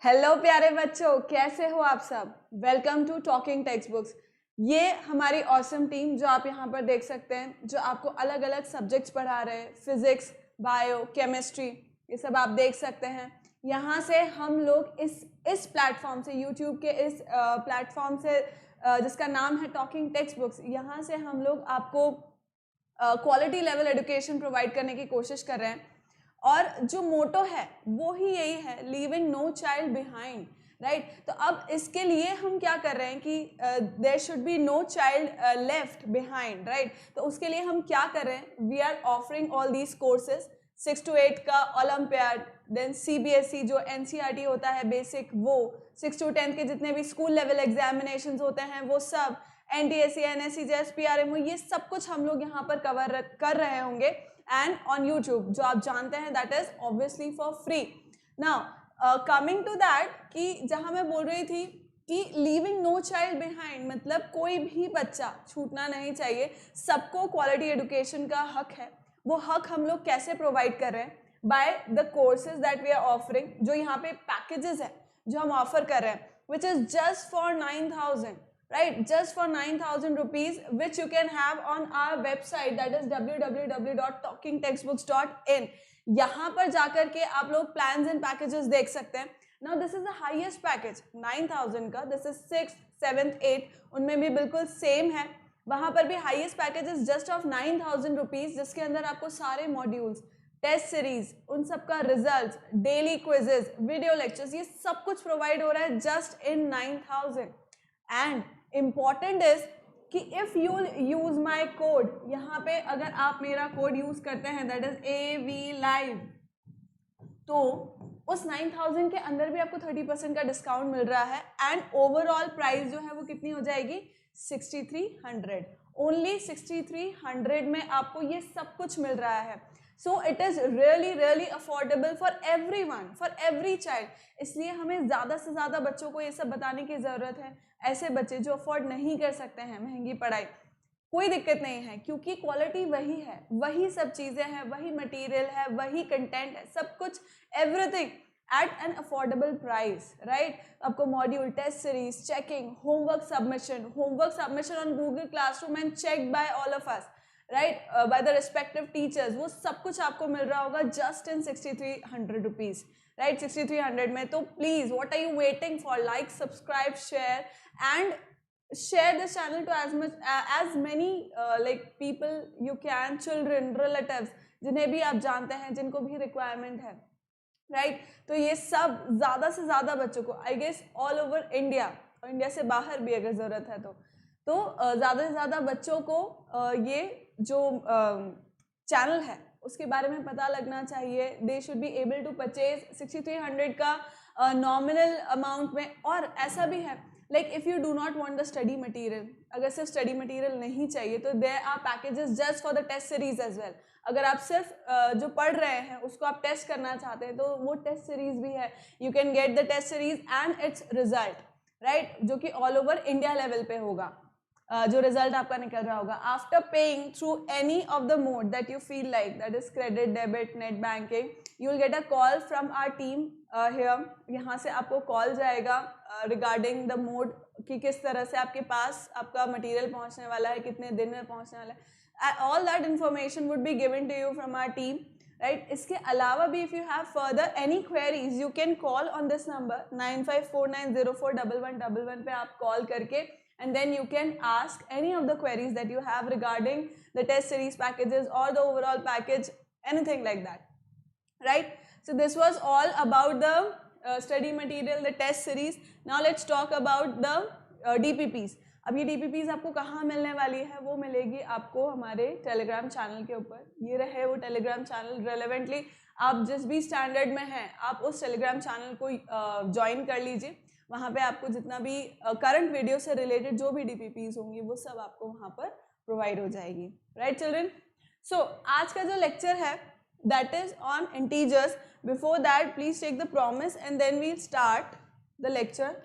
Hello प्यारे बच्चों, कैसे हो आप सब। Welcome to talking text books. ये हमारी ऑसम टीम जो आप यहाँ पर देख सकते हैं, जो आपको अलग अलग सब्जेक्ट्स पढ़ा रहे हैं, फिजिक्स, बायो, केमिस्ट्री, ये सब आप देख सकते हैं। यहाँ से हम लोग इस प्लेटफॉर्म से, यूट्यूब के इस प्लेटफॉर्म से जिसका नाम है टॉकिंग टेक्स्ट बुक्स, यहाँ से हम लोग आपको क्वालिटी लेवल एजुकेशन प्रोवाइड करने की कोशिश कर रहे हैं। और जो मोटो है वो ही यही है, leaving no child behind, right. तो अब इसके लिए हम क्या कर रहे हैं कि there should be no child left behind, right. तो उसके लिए हम क्या कर रहे हैं, we are offering all these courses, 6 to 8 का ओलंपियाड, देन सीबीएसई जो एनसीईआरटी होता है बेसिक, वो 6 to 10 के जितने भी स्कूल लेवल एग्जामिनेशंस होते हैं वो सब, एनटीएससी, एनएससी, जेएस, पीआरएमओ, ये सब कुछ हम लोग यहाँ पर कवर कर रहे होंगे एंड ऑन यूट्यूब, जो आप जानते हैं that is obviously for free. Now coming to that, कि जहाँ मैं बोल रही थी कि लीविंग नो चाइल्ड बिहाइंड, मतलब कोई भी बच्चा छूटना नहीं चाहिए, सबको क्वालिटी एजुकेशन का हक है। वो हक हम लोग कैसे प्रोवाइड कर रहे हैं, by the courses that we are offering, जो यहाँ पे पैकेजेस है जो हम ऑफर कर रहे हैं, which is just for 9,000, right, just for 9,000 rupees, which you can have on our website, that is www.talkingtextbooks.in। यहाँ पर जाकर के आप लोग plans and packages देख सकते हैं। Now this is the highest package 9,000 का, this is 6th, 7th, 8th, उनमें भी बिल्कुल सेम है। वहाँ पर भी highest package is just of 9,000 rupees, जिसके अंदर आपको सारे मॉड्यूल्स, टेस्ट सीरीज, उन सब का result, daily quizzes, video lectures, ये सब कुछ प्रोवाइड हो रहा है just in 9,000। And important is कि if you use my code, यहाँ पे अगर आप मेरा कोड यूज करते हैं दैट इज AVLive, तो उस 9,000 के अंदर भी आपको 30% का डिस्काउंट मिल रहा है एंड ओवरऑल प्राइस जो है वो कितनी हो जाएगी, 6,300। ओनली 6,300 में आपको ये सब कुछ मिल रहा है। So it is really really affordable for everyone, for every child. इसलिए हमें ज़्यादा से ज़्यादा बच्चों को ये सब बताने की ज़रूरत है। ऐसे बच्चे जो अफोर्ड नहीं कर सकते हैं महंगी पढ़ाई, कोई दिक्कत नहीं है, क्योंकि क्वालिटी वही है, वही सब चीज़ें हैं, वही मटेरियल है, वही कंटेंट है, सब कुछ, everything at an affordable price, right. आपको module, test series, checking, homework submission on Google Classroom and check by all of us, right, by the respective teachers, वो सब कुछ आपको मिल रहा होगा जस्ट इन 6,300 रुपीज़, राइट, 6,300 में। तो please what are you waiting for, like, subscribe, share and share this channel to as many like people you can, children, relatives, जिन्हें भी आप जानते हैं, जिनको भी रिक्वायरमेंट है, राइट। तो ये सब ज़्यादा से ज़्यादा बच्चों को, I guess all over India, और इंडिया से बाहर भी अगर ज़रूरत है तो ज़्यादा से ज़्यादा बच्चों को ये जो चैनल है उसके बारे में पता लगना चाहिए। They should be able to purchase 6,300 का नॉमिनल अमाउंट में। और ऐसा भी है, like if you do not want the study material, अगर सिर्फ स्टडी मटेरियल नहीं चाहिए तो there are packages just for the test series as well. अगर आप सिर्फ जो पढ़ रहे हैं उसको आप टेस्ट करना चाहते हैं तो वो टेस्ट सीरीज भी है, you can get the test series and its result, right, जो कि ऑल ओवर इंडिया लेवल पे होगा, जो रिजल्ट आपका निकल रहा होगा। After paying through any of the mode that you feel like, that is credit, debit, net banking, you will get a call from our team here. यहाँ से आपको कॉल जाएगा रिगार्डिंग द मोड, कि किस तरह से आपके पास आपका मटेरियल पहुँचने वाला है, कितने दिन में पहुँचने वाला है। All that information would be given to you from our team, right. इसके अलावा भी if you have further any queries you can call on this number 9549041111 पे आप कॉल करके and then you can ask any of the queries that you have regarding the test series packages or the overall package, anything like that, right. So this was all about the study material, the test series. Now let's talk about the DPPs. अब ये DPPs आपको कहाँ मिलने वाली है, वो मिलेगी आपको हमारे टेलीग्राम चैनल के ऊपर। ये रहे वो टेलीग्राम चैनल। रेलेवेंटली आप जिस भी स्टैंडर्ड में हैं आप उस टेलीग्राम चैनल को ज्वाइन कर लीजिए। वहाँ पे आपको जितना भी करंट वीडियो से रिलेटेड जो भी DPPs होंगी वो सब आपको वहाँ पर प्रोवाइड हो जाएगी, राइट चिल्ड्रन। सो आज का जो लेक्चर है that is on integers. Before that please take the promise and then we'll start the lecture.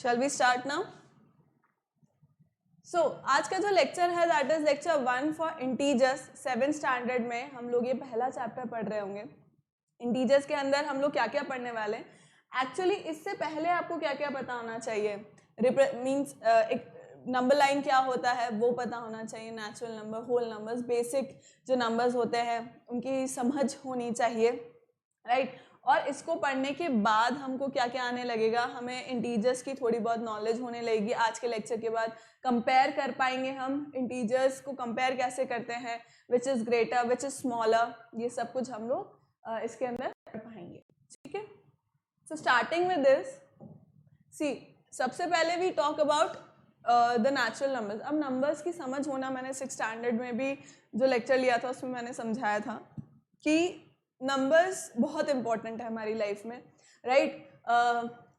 Shall we start now? So, आज का जो लेक्चर है that is lecture 1 for integers. 7th standard में हम लोग ये पहला चैप्टर पढ़ रहे होंगे। इंटीजर्स के अंदर हम लोग क्या क्या पढ़ने वाले हैं, एक्चुअली इससे पहले आपको क्या क्या पता होना चाहिए। मीन्स एक नंबर लाइन क्या होता है वो पता होना चाहिए, natural number, whole numbers, basic जो नंबर्स होते हैं उनकी समझ होनी चाहिए, राइट। और इसको पढ़ने के बाद हमको क्या क्या आने लगेगा, हमें इंटीजर्स की थोड़ी बहुत नॉलेज होने लगेगी। आज के लेक्चर के बाद कंपेयर कर पाएंगे हम, इंटीजर्स को कंपेयर कैसे करते हैं, which is greater, which is smaller, ये सब कुछ हम लोग इसके अंदर पढ़ पाएंगे, ठीक है। So starting with this, see सबसे पहले we talk about the natural numbers. अब नंबर्स की समझ होना, मैंने 6th स्टैंडर्ड में भी जो लेक्चर लिया था उसमें मैंने समझाया था कि नंबर्स बहुत इंपॉर्टेंट है हमारी लाइफ में, राइट।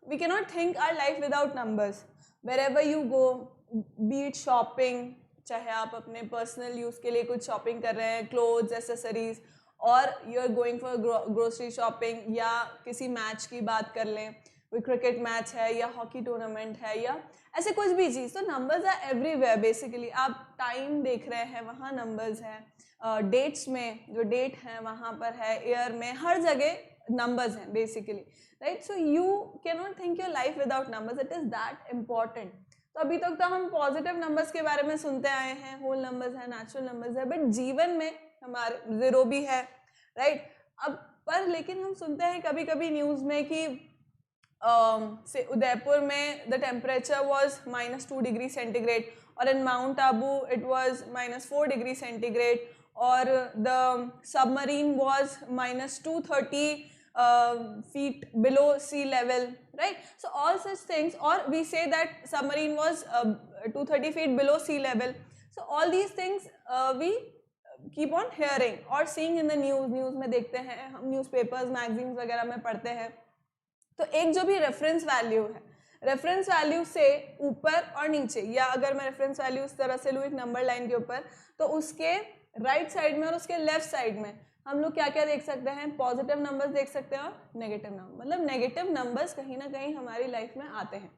We can not think our life without numbers. Wherever you go, be it shopping, चाहे आप अपने पर्सनल यूज़ के लिए कुछ शॉपिंग कर रहे हैं, क्लोथ्स, एसेसरीज, और you are going for grocery shopping, या किसी मैच की बात कर लें, कोई क्रिकेट मैच है या हॉकी टूर्नामेंट है या ऐसे कुछ भी चीज़, तो नंबर्स आर एवरीवेयर बेसिकली। आप टाइम देख रहे हैं, वहाँ नंबर्स हैं, डेट्स में जो डेट है वहाँ पर है, ईयर में, हर जगह नंबर्स हैं basically, right. So you can not think your life without numbers, it is that important. तो अभी तक तो हम पॉजिटिव नंबर्स के बारे में सुनते आए हैं, होल नंबर्स है, नेचुरल नंबर्स है, बट जीवन में हमारे ज़ीरो भी है, राइट। अब पर लेकिन हम सुनते हैं कभी कभी न्यूज़ में कि से उदयपुर में the temperature was -2 degree centigrade, और in Mount Abu it was -4 degree centigrade, और the submarine was -230 feet below sea level, right? So all such things, or we say that submarine was 230 feet below sea level. So all these things we keep on hearing or seeing in the news में देखते हैं हम, newspapers, magazines वगैरह में पढ़ते हैं। तो एक जो भी रेफरेंस वैल्यू है, रेफरेंस वैल्यू से ऊपर और नीचे, या अगर मैं रेफरेंस वैल्यू इस तरह से लूँ एक नंबर लाइन के ऊपर, तो उसके राइट साइड में और उसके लेफ्ट साइड में हम लोग क्या क्या देख सकते हैं, पॉजिटिव नंबर्स देख सकते हैं और नेगेटिव नंबर। मतलब नेगेटिव नंबर्स कहीं ना कहीं हमारी लाइफ में आते हैं,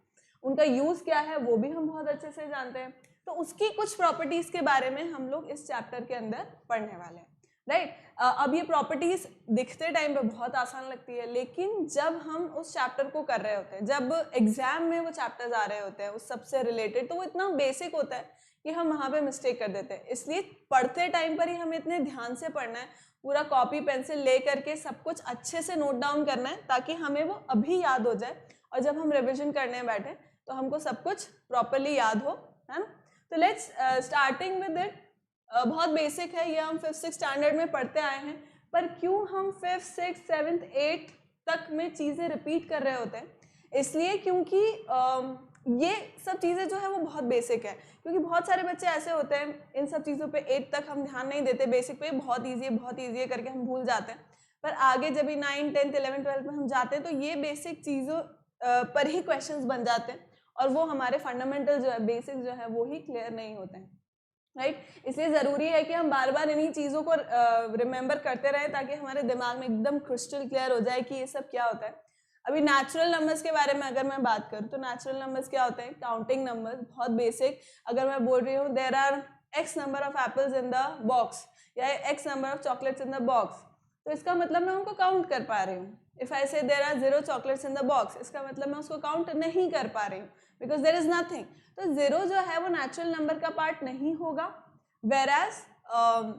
उनका यूज़ क्या है वो भी हम बहुत अच्छे से जानते हैं। तो उसकी कुछ प्रॉपर्टीज़ के बारे में हम लोग इस चैप्टर के अंदर पढ़ने वाले हैं, राइट। अब ये प्रॉपर्टीज़ दिखते टाइम पे बहुत आसान लगती है, लेकिन जब हम उस चैप्टर को कर रहे होते हैं, जब एग्जाम में वो चैप्टर्स आ रहे होते हैं उस सबसे रिलेटेड, तो वो इतना बेसिक होता है कि हम वहाँ पे मिस्टेक कर देते हैं। इसलिए पढ़ते टाइम पर ही हमें इतने ध्यान से पढ़ना है, पूरा कॉपी पेंसिल ले करके सब कुछ अच्छे से नोट डाउन करना है, ताकि हमें वो अभी याद हो जाए, और जब हम रिविजन करने बैठे तो हमको सब कुछ प्रॉपरली याद हो, है ना। तो लेट्स स्टार्टिंग विद इट। बहुत बेसिक है ये, हम 5th 6th स्टैंडर्ड में पढ़ते आए हैं, पर क्यों हम 5th 6th 7th 8th तक में चीज़ें रिपीट कर रहे होते हैं, इसलिए क्योंकि ये सब चीज़ें जो है वो बहुत बेसिक है। क्योंकि बहुत सारे बच्चे ऐसे होते हैं, इन सब चीज़ों पे 8th तक हम ध्यान नहीं देते, बेसिक पे बहुत ईजी है करके हम भूल जाते हैं, पर आगे जब भी 9th 10th 11th 12th में हम जाते हैं तो ये बेसिक चीज़ों पर ही क्वेश्चंस बन जाते हैं, और वो हमारे फंडामेंटल जो है, बेसिक जो है, वो ही क्लियर नहीं होते हैं, राइट। इसलिए ज़रूरी है कि हम बार बार इन्हीं चीज़ों को रिमेंबर करते रहें, ताकि हमारे दिमाग में एकदम क्रिस्टल क्लियर हो जाए कि ये सब क्या होता है। अभी नेचुरल नंबर्स के बारे में अगर मैं बात करूँ तो नेचुरल नंबर्स क्या होते हैं, काउंटिंग नंबर्स, बहुत बेसिक। अगर मैं बोल रही हूँ there are x number of apples in the box, या x number of chocolates in the box, तो इसका मतलब मैं उनको काउंट कर पा रही हूँ। If I say there are 0 chocolates in the box, इसका मतलब मैं उसको काउंट नहीं कर पा रही हूँ, बिकॉज देयर इज नथिंग। तो 0 जो है वो नेचुरल नंबर का पार्ट नहीं होगा, whereas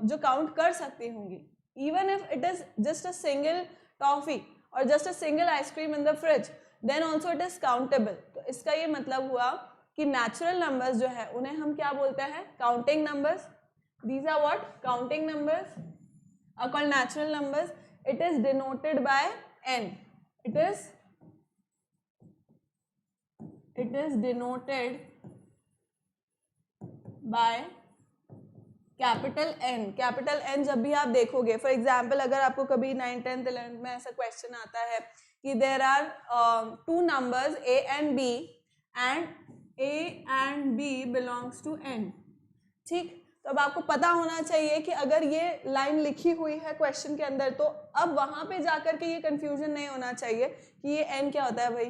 जो काउंट कर सकती होंगी, even if it is just a single toffee और just a single ice cream in the fridge, then also it is countable. तो इसका ये मतलब हुआ कि नेचुरल नंबर्स जो है उन्हें हम क्या बोलते हैं, counting numbers. These are what, counting numbers are called natural numbers. It is denoted by n, it is denoted by capital N। Capital N जब भी आप देखोगे, फॉर एग्जाम्पल अगर आपको कभी 9th 10th 11th में ऐसा क्वेश्चन आता है कि there are 2 numbers A and B and A and B belongs to N, ठीक। तो अब आपको पता होना चाहिए कि अगर ये लाइन लिखी हुई है क्वेश्चन के अंदर, तो अब वहाँ पे जाकर के ये कंफ्यूजन नहीं होना चाहिए कि ये N क्या होता है भाई,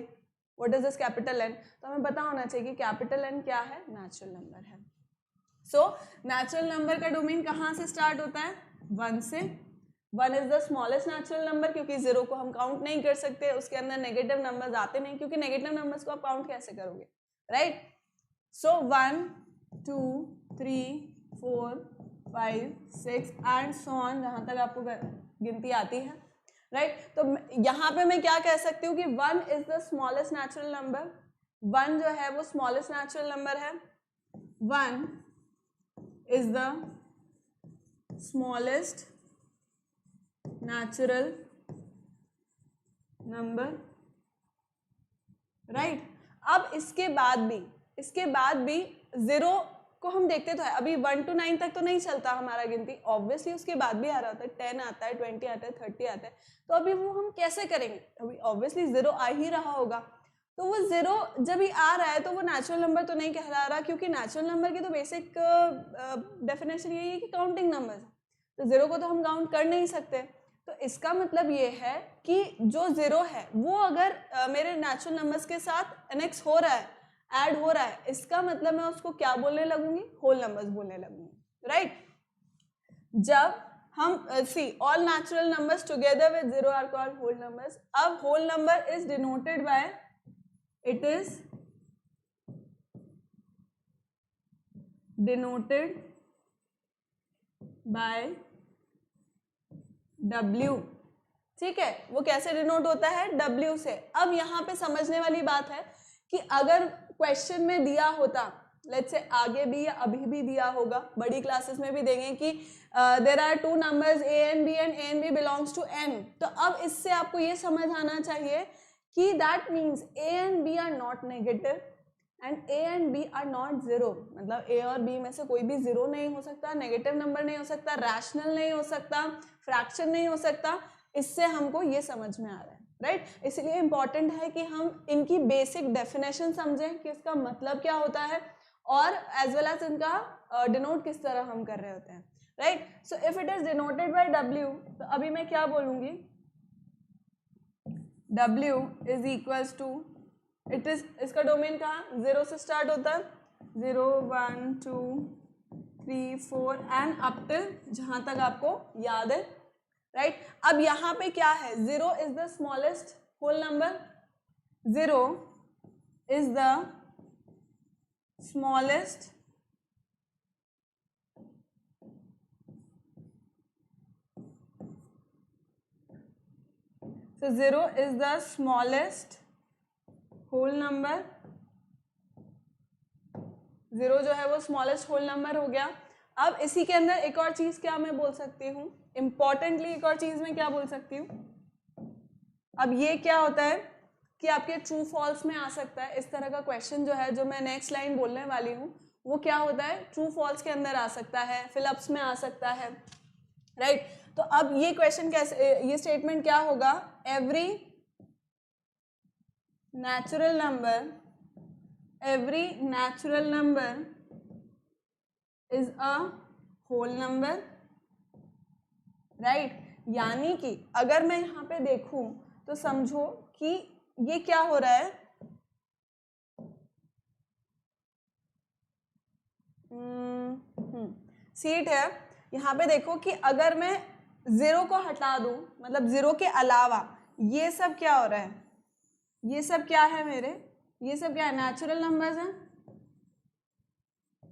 what is this capital N, तो हमें पता होना चाहिए कि कैपिटल एन क्या है, नेचुरल नंबर है। सो नेचुरल नंबर का डोमेन कहाँ से स्टार्ट होता है, 1 से। 1 is the smallest natural number, क्योंकि 0 को हम काउंट नहीं कर सकते, उसके अंदर नेगेटिव नंबर्स आते नहीं, क्योंकि नेगेटिव नंबर्स को आप काउंट कैसे करोगे, right. So 1 2 3 4 5 6 and so on, जहाँ तक आपको गिनती आती है, राइट। तो यहाँ पे मैं क्या कह सकती हूँ कि 1 is the smallest natural number, 1 जो है वो स्मॉलेस्ट नेचुरल नंबर है, 1 is the smallest natural number, right। अब इसके बाद भी 0 को हम देखते तो है, अभी 1 to 9 तक तो नहीं चलता हमारा गिनती, ऑब्वियसली उसके बाद भी आ रहा होता है, 10 आता है, 20 आता है, 30 आता है, तो अभी वो हम कैसे करेंगे, अभी ऑब्वियसली 0 आ ही रहा होगा, तो वो 0 जब ही आ रहा है तो वो नेचुरल नंबर तो नहीं कहला रहा, क्योंकि नेचुरल नंबर की तो बेसिक डेफिनेशन यही है कि काउंटिंग नंबर, तो 0 को तो हम काउंट कर नहीं सकते। तो इसका मतलब ये है कि जो 0 है वो अगर मेरे नेचुरल नंबर्स के साथ एनेक्स हो रहा है, ऐड हो रहा है, इसका मतलब मैं उसको क्या बोलने लगूंगी, होल नंबर्स बोलने लगूंगी, राइट। जब हम see all natural numbers together with 0 are called whole numbers. अब whole number is denoted by, it is denoted by W, ठीक है। वो कैसे डिनोट होता है, W से। अब यहाँ पे समझने वाली बात है कि अगर क्वेश्चन में दिया होता, लेट्स से आगे भी या अभी भी दिया होगा, बड़ी क्लासेस में भी देंगे कि there are 2 numbers A and B and A and B belongs to N, तो अब इससे आपको ये समझ आना चाहिए कि that means A and B are not negative and A and B are not 0, मतलब A और B में से कोई भी 0 नहीं हो सकता, नेगेटिव नंबर नहीं हो सकता, रैशनल नहीं हो सकता, फ्रैक्शन नहीं हो सकता, इससे हमको ये समझ में आ रहा है, राइट। इसलिए इंपॉर्टेंट है कि हम इनकी बेसिक डेफिनेशन समझें कि इसका मतलब क्या होता है, और एज वेल एज इनका डिनोट किस तरह हम कर रहे होते हैं, right. So if it is denoted by W, तो अभी मैं क्या बोलूंगी, W is equals to, it is, इसका डोमेन कहाँ, 0 से स्टार्ट होता है, 0 1 2 3 4 एंड अप टिल जहाँ तक आपको याद है, राइट। अब यहाँ पे क्या है, 0 is the smallest whole number, 0 is the smallest so 0 is the smallest whole number, 0 जो है वो स्मॉलेस्ट होल नंबर हो गया। अब इसी के अंदर एक और चीज क्या मैं बोल सकती हूँ, इंपॉर्टेंटली एक और चीज मैं क्या बोल सकती हूँ, अब ये क्या होता है कि आपके ट्रू फॉल्स में आ सकता है, इस तरह का क्वेश्चन जो है, जो मैं नेक्स्ट लाइन बोलने वाली हूँ, वो क्या होता है, ट्रू फॉल्स के अंदर आ सकता है, फिलअप्स में आ सकता है, राइट। तो अब ये क्वेश्चन कैसे, ये स्टेटमेंट क्या होगा, every natural number is a whole number, right. यानी कि अगर मैं यहाँ पे देखूं तो समझो कि ये क्या हो रहा है, सीट है, यहाँ पे देखो कि अगर मैं 0 को हटा दूं, मतलब 0 के अलावा ये सब क्या हो रहा है, ये सब क्या है मेरे, ये सब क्या है, नेचुरल नंबर्स हैं,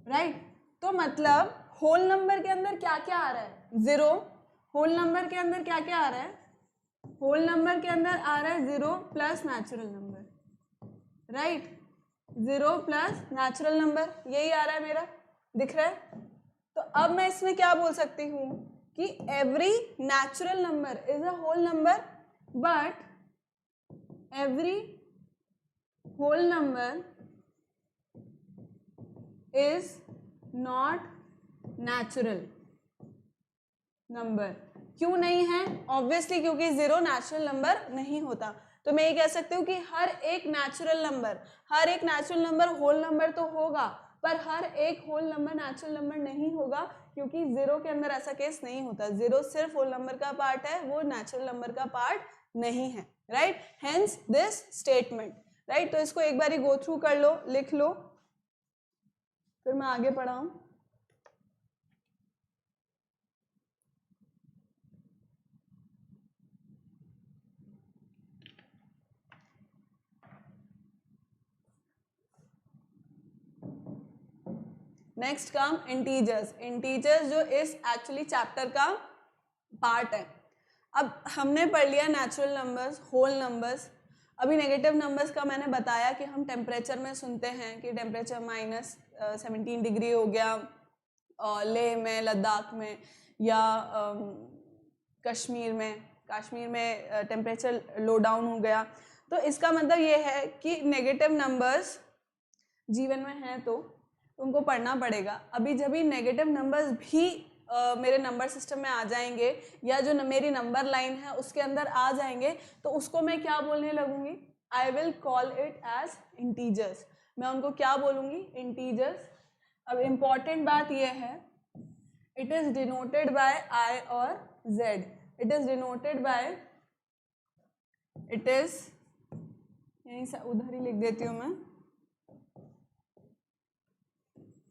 राइट। तो मतलब होल नंबर के अंदर क्या क्या आ रहा है, 0, होल नंबर के अंदर क्या क्या आ रहा है, होल नंबर के अंदर आ रहा है 0 plus natural number, right, 0 plus natural number, यही आ रहा है मेरा, दिख रहा है। तो अब मैं इसमें क्या बोल सकती हूँ कि every natural number is a whole number, but every whole number is not natural number. क्यों नहीं है, ऑब्वियसली क्योंकि 0 नेचुरल नंबर नहीं होता। तो मैं ये कह सकती हूँ कि हर एक नेचुरल नंबर होल नंबर तो होगा, पर हर एक होल नंबर नेचुरल नंबर नहीं होगा, क्योंकि 0 के अंदर ऐसा केस नहीं होता, 0 सिर्फ होल नंबर का पार्ट है, वो नेचुरल नंबर का पार्ट नहीं है, right. Hence this statement, right. तो इसको एक बारी गो थ्रू कर लो, लिख लो, फिर मैं आगे पढ़ाऊं। Next come integers. इंटीजर्स जो इस एक्चुअली चैप्टर का पार्ट है। अब हमने पढ़ लिया नेचुरल नंबर्स, होल नंबर्स। अभी नेगेटिव नंबर्स का मैंने बताया कि हम टेम्परेचर में सुनते हैं कि टेम्परेचर -17 डिग्री हो गया लेह में, लद्दाख में, या कश्मीर में टेम्परेचर लो डाउन हो गया। तो इसका मतलब ये है कि नेगेटिव नंबर्स जीवन में हैं तो उनको पढ़ना पड़ेगा। अभी जब भी नेगेटिव नंबर्स भी मेरे नंबर सिस्टम में आ जाएंगे या जो मेरी नंबर लाइन है उसके अंदर आ जाएंगे तो उसको मैं क्या बोलने लगूंगी? I will call it as integers. मैं उनको क्या बोलूँगी? इंटीजर्स। अब इम्पॉर्टेंट बात यह है, इट इज डिनोटेड बाय आई और Z. It is denoted bye, it is, यहीं से उधर ही लिख देती हूँ मैं,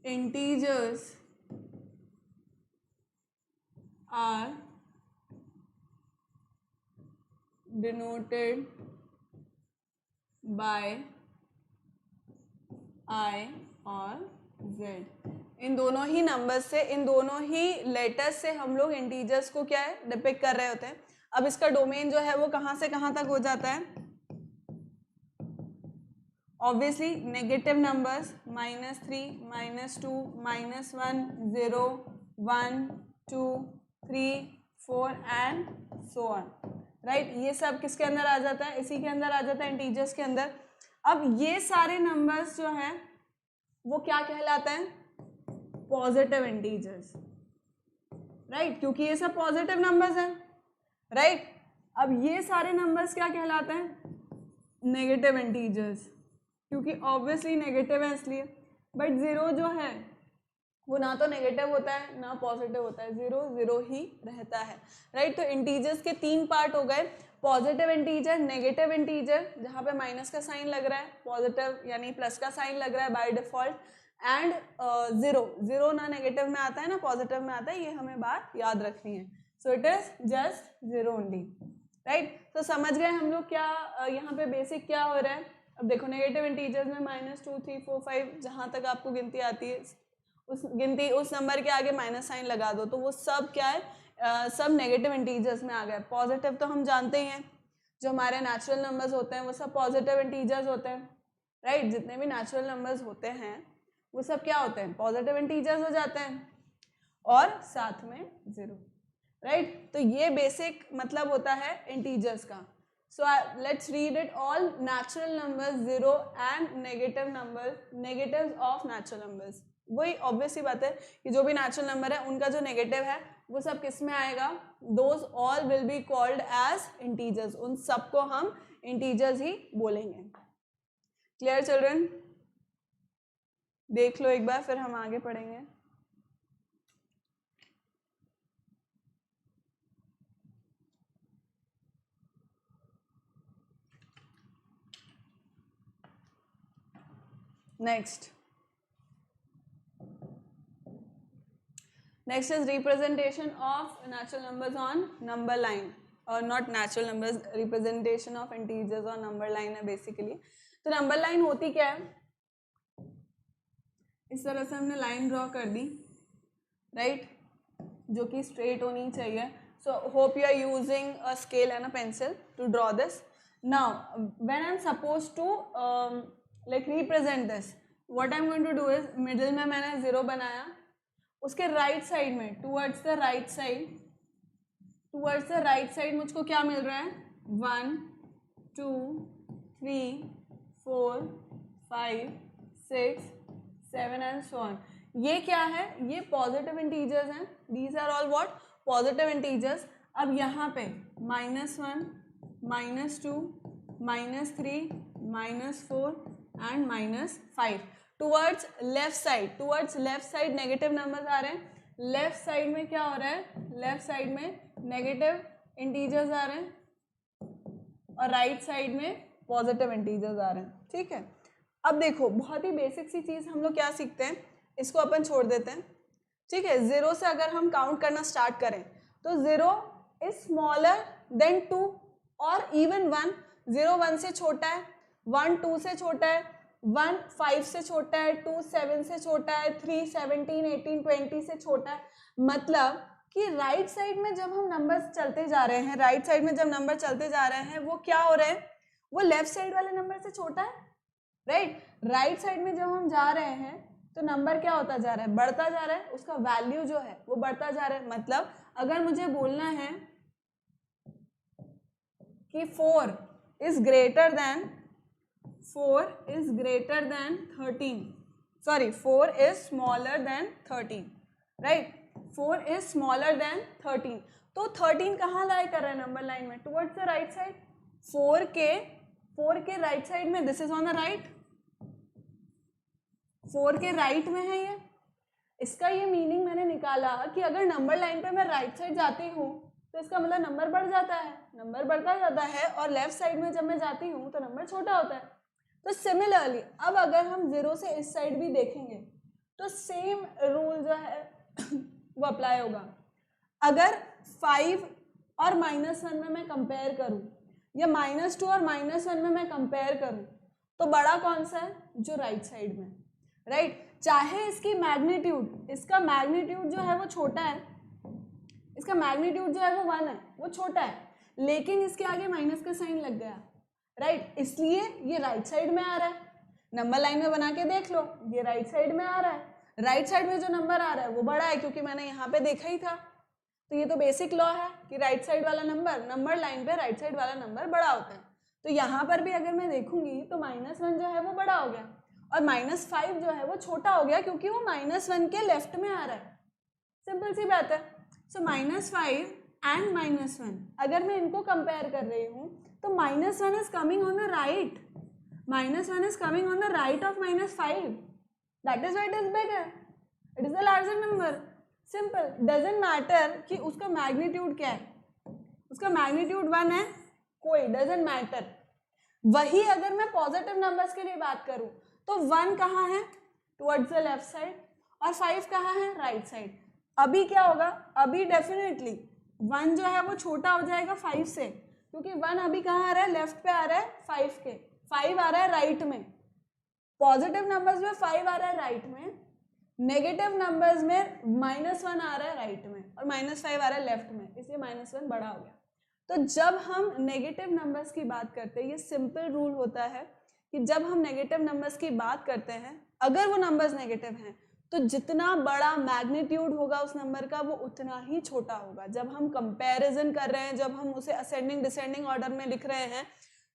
integers are denoted by I और Z। इन दोनों ही नंबर्स से, इन दोनों ही लेटर्स से हम लोग इंटीजर्स को क्या है, डिपिक्ट कर रहे होते हैं। अब इसका डोमेन जो है वो कहाँ से कहाँ तक हो जाता है? Obviously negative numbers -3, -2, -1, 0, 1, 2, 3, 4 and so on, right? ये सब किसके अंदर आ जाता है? इसी के अंदर आ जाता है, इंटीजर्स के अंदर। अब ये सारे नंबर्स जो हैं वो क्या कहलाते हैं? Positive integers, right? क्योंकि ये सब पॉजिटिव नंबर्स हैं, राइट? अब ये सारे नंबर्स क्या कहलाते हैं? नेगेटिव इंटीजर्स, क्योंकि ऑब्वियसली नेगेटिव है इसलिए। बट जीरो जो है वो ना तो नेगेटिव होता है ना पॉजिटिव होता है, जीरो जीरो ही रहता है, राइट? तो इंटीजर्स के तीन पार्ट हो गए, पॉजिटिव इंटीजर, नेगेटिव इंटीजर जहाँ पे माइनस का साइन लग रहा है, पॉजिटिव यानी प्लस का साइन लग रहा है by default, and zero. Zero ना नेगेटिव में आता है ना पॉजिटिव में आता है, ये हमें बात याद रखनी है। So it is just zero only, right? तो समझ गए हम लोग क्या यहाँ पे बेसिक क्या हो रहा है। अब देखो नेगेटिव इंटीजर्स में -2, 3, 4, 5 जहाँ तक आपको गिनती आती है, उस नंबर के आगे माइनस साइन लगा दो तो वो सब क्या है, सब नेगेटिव इंटीजर्स में आ गए। पॉजिटिव तो हम जानते ही हैं, जो हमारे नेचुरल नंबर्स होते हैं वो सब पॉजिटिव इंटीजर्स होते हैं, राइट? जितने भी नेचुरल नंबर्स होते हैं वो सब क्या होते हैं? पॉजिटिव इंटीजर्स हो जाते हैं, और साथ में जीरो, राइट? तो ये बेसिक मतलब होता है इंटीजर्स का। So let's read it all. Natural numbers 0 and negative numbers, negatives of natural numbers. वही ऑब्वियस ही बात है कि जो भी नेचुरल नंबर है उनका जो नेगेटिव है वो सब किस में आएगा? Those all will be called as integers. उन सबको हम इंटीजर्स ही बोलेंगे। Clear children? देख लो एक बार, फिर हम आगे पढ़ेंगे। Next is representation of natural numbers on number line, or not natural numbers, representation of integers on number line है basically। तो number line होती क्या है? इस तरह से हमने लाइन ड्रॉ कर दी, राइट? जो कि स्ट्रेट होनी चाहिए। So hope you are using a scale and a pencil to draw this. Now when I'm supposed to like represent this, what I'm going to do is, middle में मैंने zero बनाया, उसके right side में towards the right side मुझको क्या मिल रहा है? 1, 2, 3, 4, 5, 6, 7 and so on. ये क्या है? ये पॉजिटिव इंटीजर्स हैं। These are all what? Positive integers. अब यहाँ पे -1, -2, -3, -4 and -5 towards left side negative numbers आ रहे हैं। लेफ्ट साइड में क्या हो रहा है? लेफ्ट साइड में नेगेटिव इंटीजर्स आ रहे हैं, और राइट साइड में पॉजिटिव इंटीजर्स आ रहे हैं, ठीक है। अब देखो बहुत ही बेसिक सी चीज हम लोग क्या सीखते हैं, इसको अपन छोड़ देते हैं, ठीक है। 0 से अगर हम काउंट करना स्टार्ट करें तो 0 इज स्मॉलर देन 2 और इवन 1। 0 1 से छोटा है, 1 2 से छोटा है, 1 5 से छोटा है, 2 7 से छोटा है, 3 17 18 20 से छोटा है। मतलब कि राइट साइड में जब हम नंबर्स चलते जा रहे हैं, राइट साइड में जब नंबर चलते जा रहे हैं, वो क्या हो रहे हैं, वो लेफ्ट साइड वाले नंबर से छोटा है, राइट। राइट साइड में जब हम जा रहे हैं तो नंबर क्या होता जा रहा है, बढ़ता जा रहा है, उसका वैल्यू जो है वो बढ़ता जा रहा है। मतलब अगर मुझे बोलना है कि 4 is greater then 13, sorry 4 is smaller then 13, right. 4 is smaller then 13, तो 13 कहाँ लाई कर रहा है नंबर लाइन में, टुवर्ड्स द राइट साइड। 4 के राइट साइड में, this is on the right, 4 के राइट में है ये। इसका ये मीनिंग मैंने निकाला कि अगर नंबर लाइन पे मैं राइट साइड जाती हूँ तो इसका मतलब नंबर बढ़ जाता है, नंबर बढ़ता जाता है, और लेफ्ट साइड में जब मैं जाती हूँ तो नंबर छोटा होता है। तो सिमिलरली अब अगर हम 0 से इस साइड भी देखेंगे तो सेम रूल जो है वो अप्लाई होगा। अगर 5 और -1 में मैं कंपेयर करूँ या -2 और -1 में मैं कंपेयर करूँ तो बड़ा कौन सा है, जो राइट साइड में, राइट। चाहे इसकी मैग्नीट्यूड, इसका मैग्नीट्यूड जो है वो छोटा है, इसका मैग्नीट्यूड जो है वो 1 है, वो छोटा है, लेकिन इसके आगे माइनस का साइन लग गया, राइट, इसलिए ये राइट साइड में आ रहा है। नंबर लाइन में बना के देख लो, ये राइट साइड में आ रहा है, राइट साइड में जो नंबर आ रहा है वो बड़ा है, क्योंकि मैंने यहाँ पे देखा ही था। तो ये तो बेसिक लॉ है कि राइट साइड वाला नंबर लाइन पे राइट साइड वाला नंबर बड़ा होता है। तो यहाँ पर भी अगर मैं देखूंगी तो -1 जो है वो बड़ा हो गया और -5 जो है वो छोटा हो गया, क्योंकि वो -1 के लेफ्ट में आ रहा है। सिंपल सी बात है। सो -5 एंड -1, अगर मैं इनको कंपेयर कर रही हूँ तो -1 is coming on the right, -1 is coming on the right of -5, that is why it is bigger, it is the larger number. Simple, doesn't matter कि उसका मैग्नीट्यूड क्या है, उसका मैग्नीट्यूड 1 है, कोई डजेंट मैटर। वही अगर मैं पॉजिटिव नंबर्स के लिए बात करूं तो 1 कहाँ है, टुवर्ड्स द लेफ्ट साइड, और 5 कहाँ है, राइट साइड। अभी क्या होगा, अभी डेफिनेटली 1 जो है वो छोटा हो जाएगा 5 से, क्योंकि 1 अभी कहाँ आ रहा है, लेफ्ट पे आ रहा है 5 के, 5 आ रहा है राइट में। पॉजिटिव नंबर्स में 5 आ रहा है राइट में, नेगेटिव नंबर्स में -1 आ रहा है राइट में और -5 आ रहा है लेफ्ट में, इसलिए -1 बड़ा हो गया। तो जब हम नेगेटिव नंबर्स की बात करते हैं, ये सिंपल रूल होता है कि जब हम नेगेटिव नंबर्स की बात करते हैं, अगर वो नंबर्स नेगेटिव हैं तो जितना बड़ा मैग्नीट्यूड होगा उस नंबर का वो उतना ही छोटा होगा। जब हम कंपैरिजन कर रहे हैं, जब हम उसे असेंडिंग डिसेंडिंग ऑर्डर में लिख रहे हैं,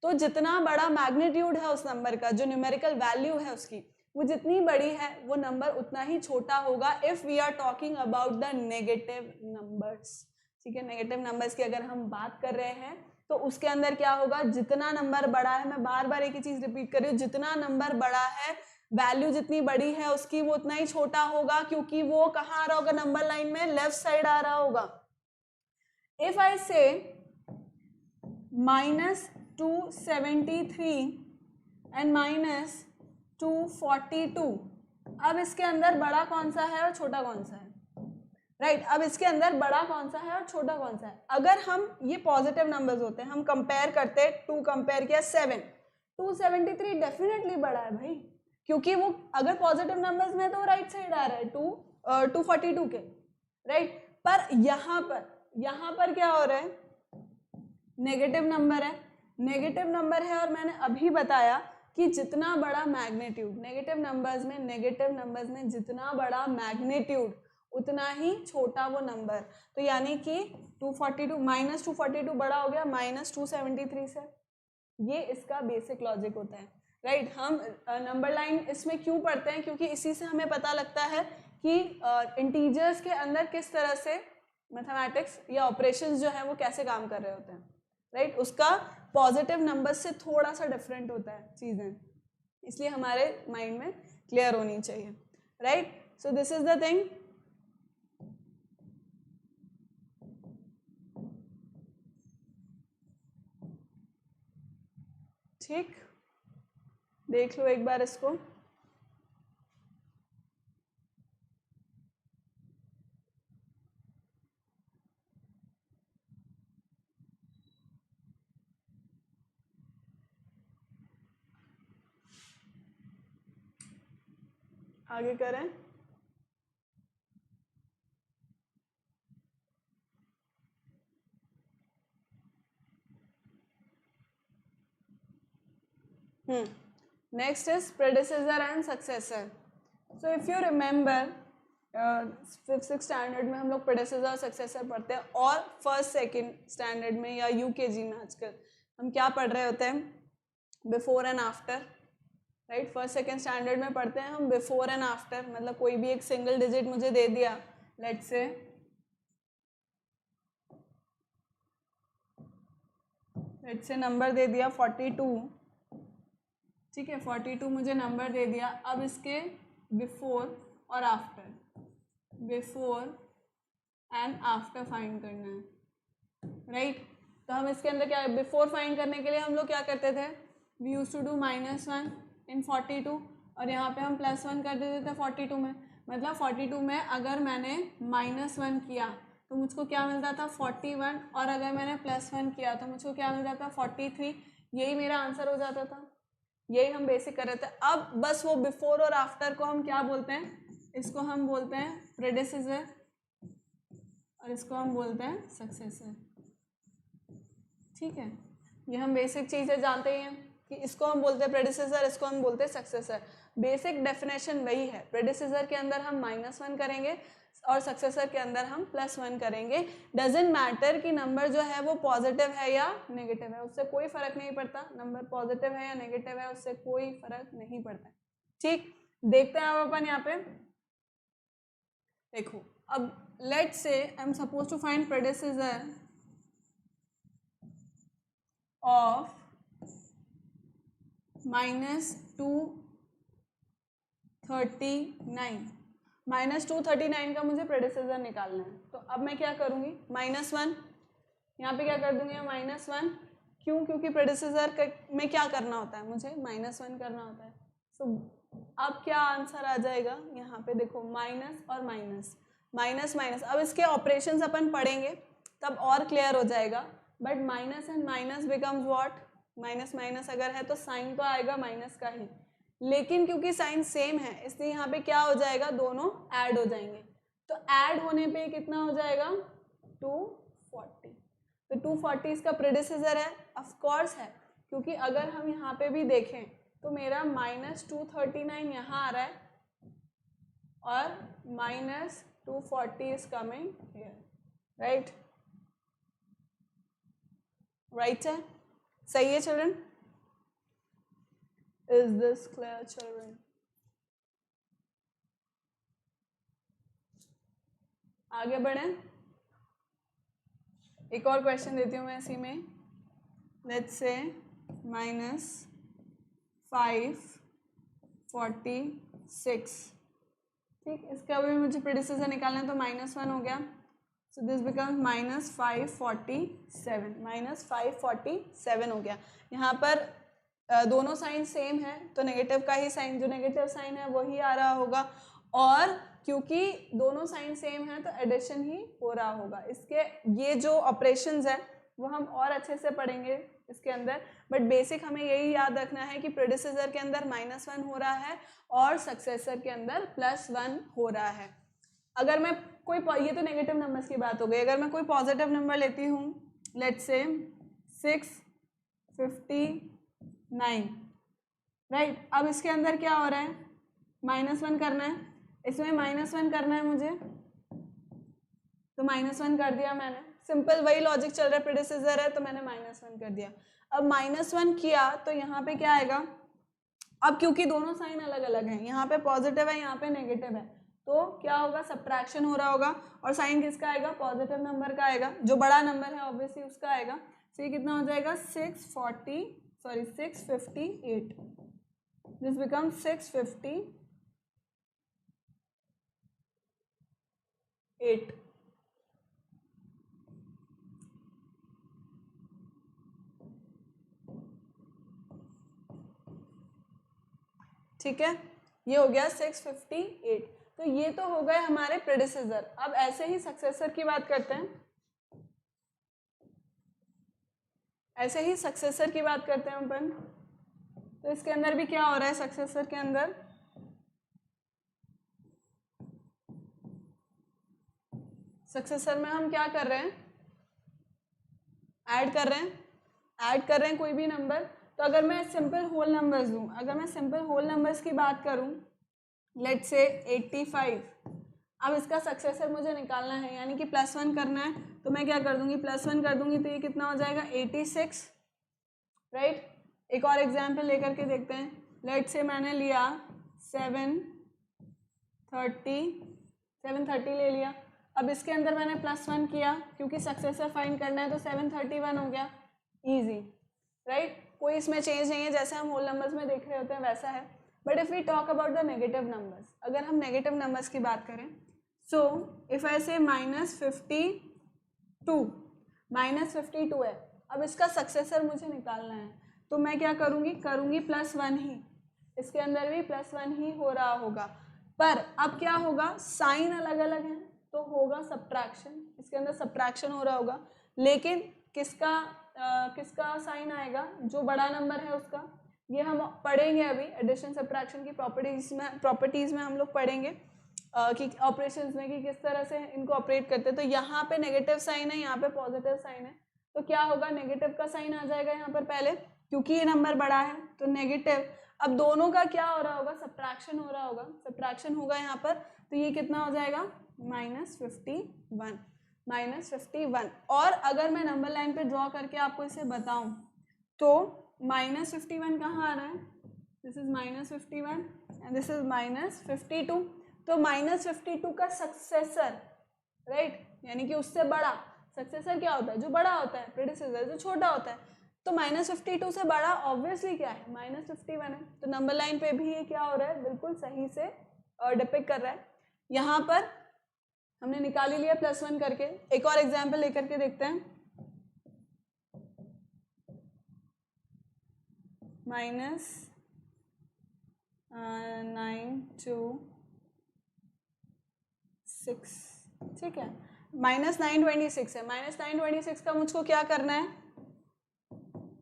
तो जितना बड़ा मैग्नीट्यूड है उस नंबर का, जो न्यूमेरिकल वैल्यू है उसकी, वो जितनी बड़ी है वो नंबर उतना ही छोटा होगा if we are talking about the negative numbers. ठीक है, नेगेटिव नंबर्स की अगर हम बात कर रहे हैं तो उसके अंदर क्या होगा, जितना नंबर बड़ा है, मैं बार बार एक ही चीज रिपीट कर रही हूँ, जितना नंबर बड़ा है, वैल्यू जितनी बड़ी है उसकी, वो उतना ही छोटा होगा, क्योंकि वो कहाँ आ रहा होगा नंबर लाइन में, लेफ्ट साइड आ रहा होगा। इफ आई से -273 एंड -242, अब इसके अंदर बड़ा कौन सा है और छोटा कौन सा है, राइट। अब इसके अंदर बड़ा कौन सा है और छोटा कौन सा है। अगर हम, ये पॉजिटिव नंबर्स होते हैं, हम कंपेयर करते हैं, 2 कंपेयर किया 7, 273 डेफिनेटली बड़ा है भाई, क्योंकि वो अगर पॉजिटिव नंबर्स में तो राइट साइड आ रहा है 242 के, राइट। पर यहाँ पर क्या हो रहा है, नेगेटिव नंबर है, नेगेटिव नंबर है, और मैंने अभी बताया कि जितना बड़ा मैग्नीट्यूड, नेगेटिव नंबर्स में जितना बड़ा मैग्नीट्यूड उतना ही छोटा वो नंबर। तो यानी कि 242 -242 बड़ा हो गया -273 से। ये इसका बेसिक लॉजिक होता है, राइट। हम नंबर लाइन इसमें क्यों पढ़ते हैं, क्योंकि इसी से हमें पता लगता है कि इंटीजर्स के अंदर किस तरह से मैथमेटिक्स या ऑपरेशंस जो है वो कैसे काम कर रहे होते हैं, राइट। उसका पॉजिटिव नंबर से थोड़ा सा डिफरेंट होता है चीज़ें, इसलिए हमारे माइंड में क्लियर होनी चाहिए, right. So this is the thing. ठीक, देख लो एक बार इसको। आगे करें। Next is predecessor and successor. So if you remember, fifth six standard में हम लोग प्रेडेसेसर और सक्सेसर पढ़ते हैं, और फर्स्ट सेकंड स्टैंडर्ड में या यूकेजी में आजकल हम क्या पढ़ रहे होते हैं, before and after, right. First second standard में पढ़ते हैं हम बिफोर एंड आफ्टर, मतलब कोई भी एक सिंगल डिजिट मुझे दे दिया, लेट्स से नंबर दे दिया 42, ठीक है, 42 मुझे नंबर दे दिया। अब इसके बिफोर और after, before and after find करना है, राइट। तो हम इसके अंदर क्या, बिफोर फाइंड करने के लिए हम लोग क्या करते थे, वी यूज टू डू -1 इन 42, और यहाँ पे हम +1 कर देते थे 42 में। मतलब 42 में अगर मैंने -1 किया तो मुझको क्या मिलता था 41, और अगर मैंने +1 किया तो मुझको क्या मिल जाता 43। यही मेरा आंसर हो जाता था, यही हम बेसिक कर रहे थे। अब बस वो बिफोर और आफ्टर को हम क्या बोलते हैं, इसको हम बोलते हैं प्रेडेसेसर और इसको हम बोलते हैं सक्सेसर, ठीक है। ये हम बेसिक चीज़ें जानते ही हैं कि इसको हम बोलते हैं प्रेडेसेसर, इसको हम बोलते हैं सक्सेसर। बेसिक डेफिनेशन वही है, प्रेडेसेसर के अंदर हम -1 करेंगे और सक्सेसर के अंदर हम +1 करेंगे। डजेंट मैटर कि नंबर जो है वो पॉजिटिव है या नेगेटिव है, उससे कोई फर्क नहीं पड़ता। नंबर पॉजिटिव है या नेगेटिव है उससे कोई फर्क नहीं पड़ता, ठीक। देखते हैं अब अपन यहाँ पे, देखो अब let's say I am suppose to find predecessor of -239, -239 का मुझे प्रेडेसेसर निकालना है। तो अब मैं क्या करूँगी, -1 यहाँ पे क्या कर दूँगी, -1 क्यों, क्योंकि प्रेडेसेसर में क्या करना होता है, मुझे -1 करना होता है। सो अब क्या आंसर आ जाएगा, यहाँ पे देखो माइनस और माइनस, माइनस माइनस। अब इसके ऑपरेशंस अपन पढ़ेंगे तब और क्लियर हो जाएगा। But minus and minus becomes what, minus minus अगर है तो साइन तो आएगा माइनस का ही, लेकिन क्योंकि साइन सेम है इसलिए यहाँ पे क्या हो जाएगा, दोनों ऐड हो जाएंगे। तो ऐड होने पे कितना हो जाएगा 240। तो 240 इसका प्रेडिसेसर है, ऑफ कोर्स है, क्योंकि अगर हम यहाँ पे भी देखें तो मेरा -239 यहाँ आ रहा है और -240 is coming here, right, right है, सही है children. Is this clear children? आगे बढ़े, एक और क्वेश्चन देती हूँ मैं इसी में। लेट्स से -546, ठीक, इसका भी मुझे प्रेडिसेसर निकालना है तो -1 हो गया। सो दिस बिकम्स -547, -547 हो गया। यहाँ पर दोनों साइन सेम है तो नेगेटिव का ही साइन, जो नेगेटिव साइन है वही आ रहा होगा, और क्योंकि दोनों साइन सेम है तो एडिशन ही हो रहा होगा। इसके ये जो ऑपरेशंस है वो हम और अच्छे से पढ़ेंगे इसके अंदर, बट बेसिक हमें यही याद रखना है कि प्रेडिसेसर के अंदर -1 हो रहा है और सक्सेसर के अंदर +1 हो रहा है। अगर मैं कोई, ये तो नेगेटिव नंबर्स की बात हो गई, अगर मैं कोई पॉजिटिव नंबर लेती हूँ, लेट्स से 659, राइट। अब इसके अंदर क्या हो रहा है, -1 करना है, इसमें -1 करना है मुझे, तो -1 कर दिया मैंने। सिंपल वही लॉजिक चल रहा है, प्रेडिसेसर है तो मैंने -1 कर दिया। अब -1 किया तो यहाँ पे क्या आएगा, अब क्योंकि दोनों साइन अलग अलग हैं, यहाँ पे पॉजिटिव है यहाँ पे नेगेटिव है, तो क्या होगा, सब्ट्रैक्शन हो रहा होगा, और साइन किसका आएगा, पॉजिटिव नंबर का आएगा, जो बड़ा नंबर है ऑब्वियसली उसका आएगा। तो ये कितना हो जाएगा 658, दिस बिकम 658। ठीक है, ये हो गया 658। तो ये तो हो गए हमारे प्रेडिसेसर। अब ऐसे ही सक्सेसर की बात करते हैं, ऐसे ही सक्सेसर की बात करते हैं अपन। तो इसके अंदर भी क्या हो रहा है, सक्सेसर के अंदर सक्सेसर में हम क्या कर रहे हैं, ऐड कर रहे हैं, ऐड कर रहे हैं कोई भी नंबर। तो अगर मैं सिंपल होल नंबर्स दूं, अगर मैं सिंपल होल नंबर्स की बात करूं, लेट्स से 85, अब इसका सक्सेसर मुझे निकालना है, यानी कि +1 करना है। तो मैं क्या कर दूंगी, +1 कर दूंगी, तो ये कितना हो जाएगा 86, राइट। एक और एग्जाम्पल लेकर के देखते हैं। लेट्स से मैंने लिया 730 ले लिया। अब इसके अंदर मैंने +1 किया, क्योंकि सक्सेसर फाइंड करना है, तो 731 हो गया, इजी, राइट। कोई इसमें चेंज नहीं है, जैसे हम होल नंबर्स में देख रहे होते हैं वैसा है। But if we talk about the negative numbers, अगर हम नेगेटिव नंबर्स की बात करें, सो इफ आई से -52 है, अब इसका सक्सेसर मुझे निकालना है, तो मैं क्या करूँगी, +1 ही, इसके अंदर भी +1 ही हो रहा होगा। पर अब क्या होगा, साइन अलग अलग है, तो होगा सब्ट्रैक्शन, इसके अंदर सब्ट्रैक्शन हो रहा होगा। लेकिन किसका साइन आएगा, जो बड़ा नंबर है उसका। ये हम पढ़ेंगे अभी एडिशन सब्ट्रैक्शन की प्रॉपर्टीज़ में हम लोग पढ़ेंगे कि ऑपरेशंस में कि किस तरह से इनको ऑपरेट करते हैं। तो यहाँ पे नेगेटिव साइन है, यहाँ पे पॉजिटिव साइन है, तो क्या होगा, नेगेटिव का साइन आ जाएगा यहाँ पर पहले, क्योंकि ये नंबर बड़ा है तो नेगेटिव। अब दोनों का क्या हो रहा होगा, सब्ट्रैक्शन हो रहा होगा, सब्ट्रैक्शन होगा यहाँ पर, तो ये कितना हो जाएगा -51। और अगर मैं नंबर लाइन पे ड्रॉ करके आपको इसे बताऊं, तो -51 कहाँ आ रहा है, this is -51 and this is -52। तो -52 का सक्सेसर, राइट, यानी कि उससे बड़ा। सक्सेसर क्या होता है, जो बड़ा होता है, प्रेडिसेसर जो छोटा होता है। तो -52 से बड़ा ऑब्वियसली क्या है, -51 है। तो नंबर लाइन पे भी ये क्या हो रहा है, बिल्कुल सही से डिपिक्ट कर रहा है। यहाँ पर हमने निकाल ही लिया +1 करके। एक और एग्जाम्पल लेकर के देखते हैं, -926, ठीक है, -926 है। -926 का मुझको क्या करना है,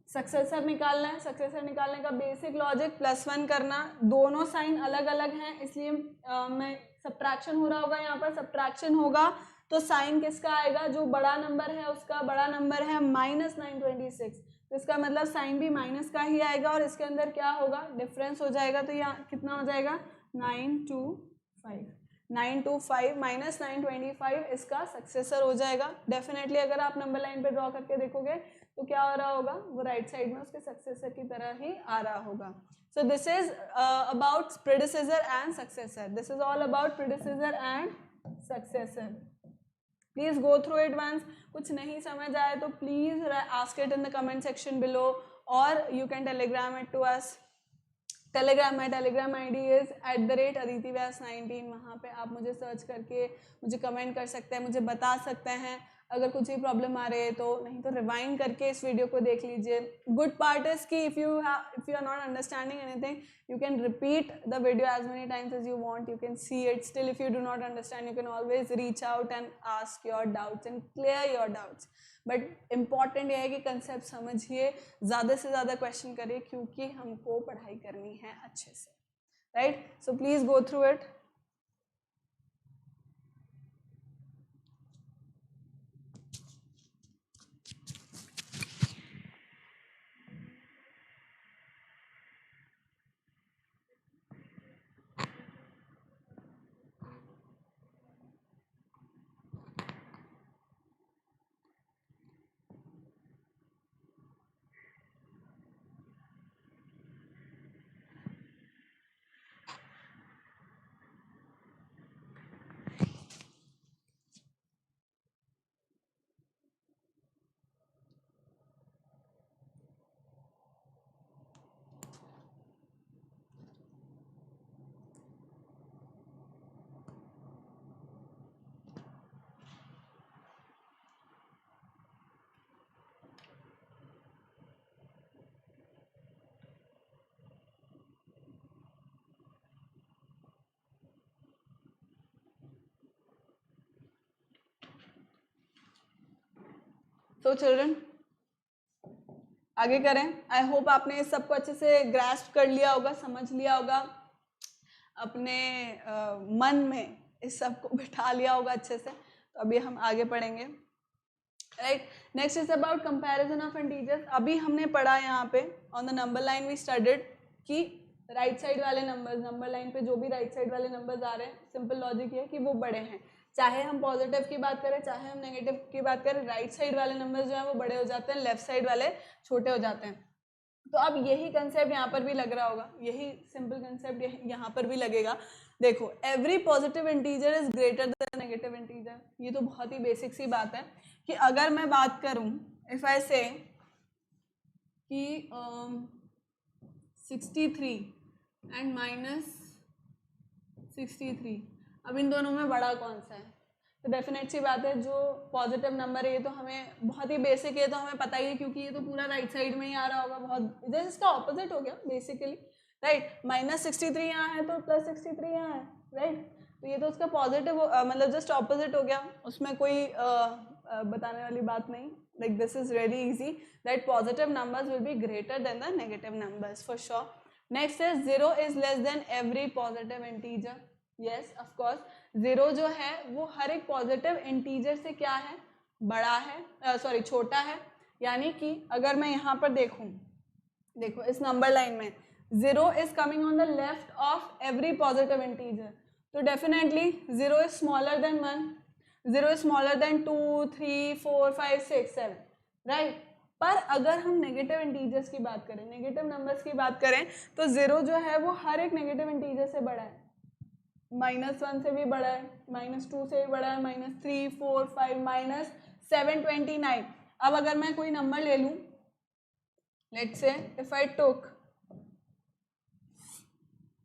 सक्सेसर निकालना है। सक्सेसर निकालने का बेसिक लॉजिक +1 करना, दोनों साइन अलग अलग हैं, इसलिए मैं सब्ट्रैक्शन हो रहा होगा, यहाँ पर सब्ट्रैक्शन होगा, तो साइन किसका आएगा, जो बड़ा नंबर है उसका। बड़ा नंबर है -926, तो इसका मतलब साइन भी माइनस का ही आएगा, और इसके अंदर क्या होगा, डिफरेंस हो जाएगा। तो यहाँ कितना हो जाएगा 925 -925 इसका सक्सेसर हो जाएगा। डेफिनेटली अगर आप नंबर लाइन पे ड्रॉ करके देखोगे तो क्या हो रहा होगा, वो राइट साइड में उसके सक्सेसर की तरह ही आ रहा होगा। So this is about predecessor and successor, this is all about predecessor and successor. Please go through it once. कुछ नहीं समझ आए तो please ask it in the comment section below, और you can telegram it to us. My telegram ID is @AditiVyas19। वहाँ पे आप मुझे सर्च करके मुझे कमेंट कर सकते हैं, मुझे बता सकते हैं अगर कुछ भी प्रॉब्लम आ रही है तो। नहीं तो रिवाइंड करके इस वीडियो को देख लीजिए। गुड पार्ट इज कि if you are not understanding anything, you can repeat the video as many times as you want, you can see it. Still if you do not understand, you can always reach out and ask your doubts and clear your doubts. But important ये है कि concept समझिए, ज़्यादा से ज़्यादा question करिए, क्योंकि हमको पढ़ाई करनी है अच्छे से, right. So please go through it. तो चिल्ड्रन आगे करें। आई होप आपने इस सबको अच्छे से ग्रास्प कर लिया होगा, समझ लिया होगा, अपने मन में इस सबको बिठा लिया होगा अच्छे से। तो अभी हम आगे पढ़ेंगे, right. Next is about comparison of integers. अभी हमने पढ़ा यहाँ पे on the number line we studied कि राइट साइड वाले नंबर्स, नंबर लाइन पे जो भी राइट साइड वाले नंबर्स आ रहे हैं, सिंपल लॉजिक है कि वो बड़े हैं। चाहे हम पॉजिटिव की बात करें, चाहे हम नेगेटिव की बात करें, राइट साइड वाले नंबर्स जो है वो बड़े हो जाते हैं, लेफ्ट साइड वाले छोटे हो जाते हैं। तो अब यही कंसेप्ट यहाँ पर भी लग रहा होगा, यही सिंपल कंसेप्ट यहाँ पर भी लगेगा। देखो, every positive integer is greater then negative integer. ये तो बहुत ही बेसिक सी बात है कि अगर मैं बात करूं, इफ आई से कि 63 एंड -63, अब इन दोनों में बड़ा कौन सा है? तो डेफिनेट सी बात है जो पॉजिटिव नंबर है ये तो हमें बहुत ही बेसिक है, तो हमें पता ही है क्योंकि ये तो पूरा राइट साइड में ही आ रहा होगा, बहुत जैसे इसका ऑपोजिट हो गया बेसिकली, राइट। -63 यहाँ है तो +63 यहाँ है, राइट। तो ये तो उसका पॉजिटिव मतलब जस्ट ऑपोजिट हो गया, उसमें कोई बताने वाली बात नहीं। Like this is very easy that positive numbers will be greater then the negative numbers for sure. Next is 0 is less than every positive integer. Yes of course, 0 जो है वो हर एक पॉजिटिव इंटीजर से क्या है, बड़ा है, सॉरी छोटा है। यानी कि अगर मैं यहाँ पर देखूँ, देखो इस नंबर लाइन में 0 is coming on the left of every positive integer, तो definitely 0 is smaller than 1, 0 is smaller than 2, 3, 4, 5, 6, 7, right. पर अगर हम नेगेटिव इंटीजर्स की बात करें, नेगेटिव नंबर्स की बात करें, तो 0 जो है वो हर एक नेगेटिव इंटीजर से बड़ा है, -1 से भी बड़ा है, -2 से भी बड़ा है, -3, 4, 5, -729। अब अगर मैं कोई नंबर ले लूं, let's say if I took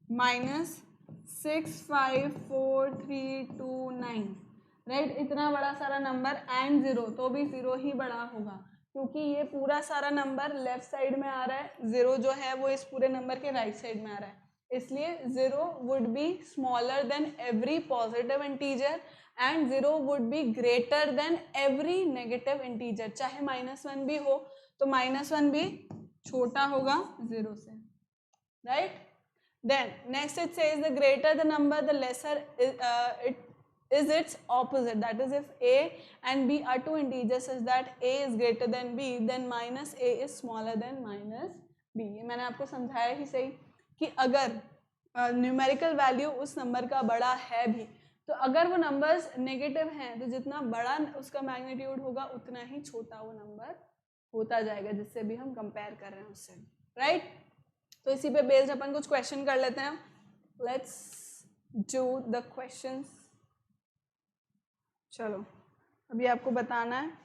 -65439, right, इतना बड़ा सारा नंबर एंड 0, तो भी 0 ही बड़ा होगा क्योंकि ये पूरा सारा नंबर लेफ्ट साइड में आ रहा है, 0 जो है वो इस पूरे नंबर के राइट साइड में आ रहा है, इसलिए 0 would be smaller than every positive integer and 0 would be greater then every negative integer. चाहे -1 भी हो तो -1 भी छोटा होगा 0 से, right. Then next it says the greater the number, the lesser it is its opposite. That is, if A and B are two integers such that A is greater than B, then -A is smaller than -B. ये मैंने आपको समझाया ही सही कि अगर numerical value उस number का बड़ा है भी, तो अगर वो नंबर्स नेगेटिव हैं तो जितना बड़ा उसका मैग्नीट्यूड होगा उतना ही छोटा वो नंबर होता जाएगा जिससे भी हम कंपेयर कर रहे हैं उससे, राइट। तो इसी पे बेस्ड अपन कुछ क्वेश्चन कर लेते हैं। Let's do the questions. चलो अभी आपको बताना है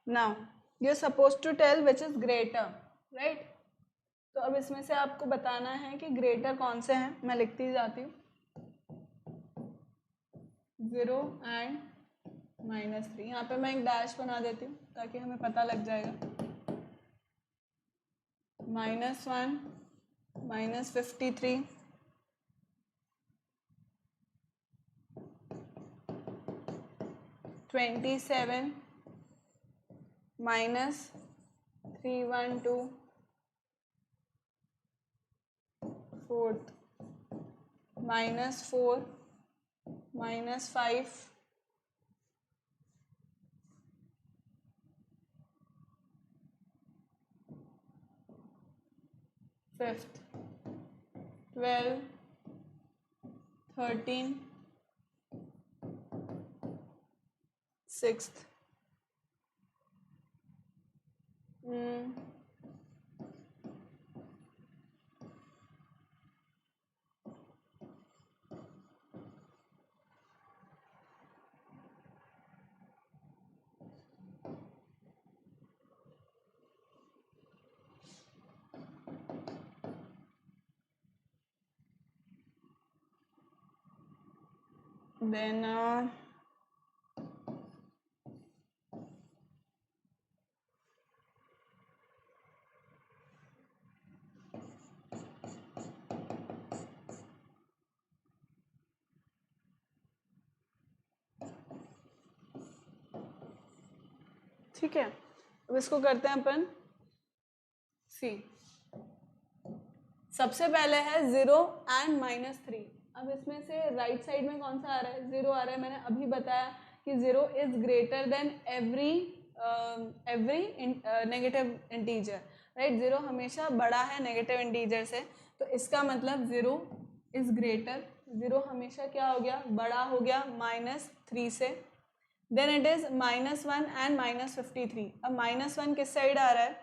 now you are suppose to tell which is greater, right. तो अब इसमें से आपको बताना है कि ग्रेटर कौन से हैं। मैं लिखती जाती हूँ 0 एंड -3। यहाँ पे मैं एक डैश बना देती हूँ ताकि हमें पता लग जाएगा। -1, -53, -27, -312, 4th, -4, -5, 5th, 12, 13, 6th, देन ठीक है, अब इसको करते हैं अपन सी। सबसे पहले है 0 एंड -3। अब इसमें से राइट साइड में कौन सा आ रहा है? 0 आ रहा है। मैंने अभी बताया कि 0 is greater then every negative integer, right. 0 हमेशा बड़ा है नेगेटिव इंटीजर से, तो इसका मतलब 0 इज ग्रेटर, 0 हमेशा क्या हो गया? बड़ा हो गया -3 से। Then it is -1 and -53। अब -1 किस साइड आ रहा है?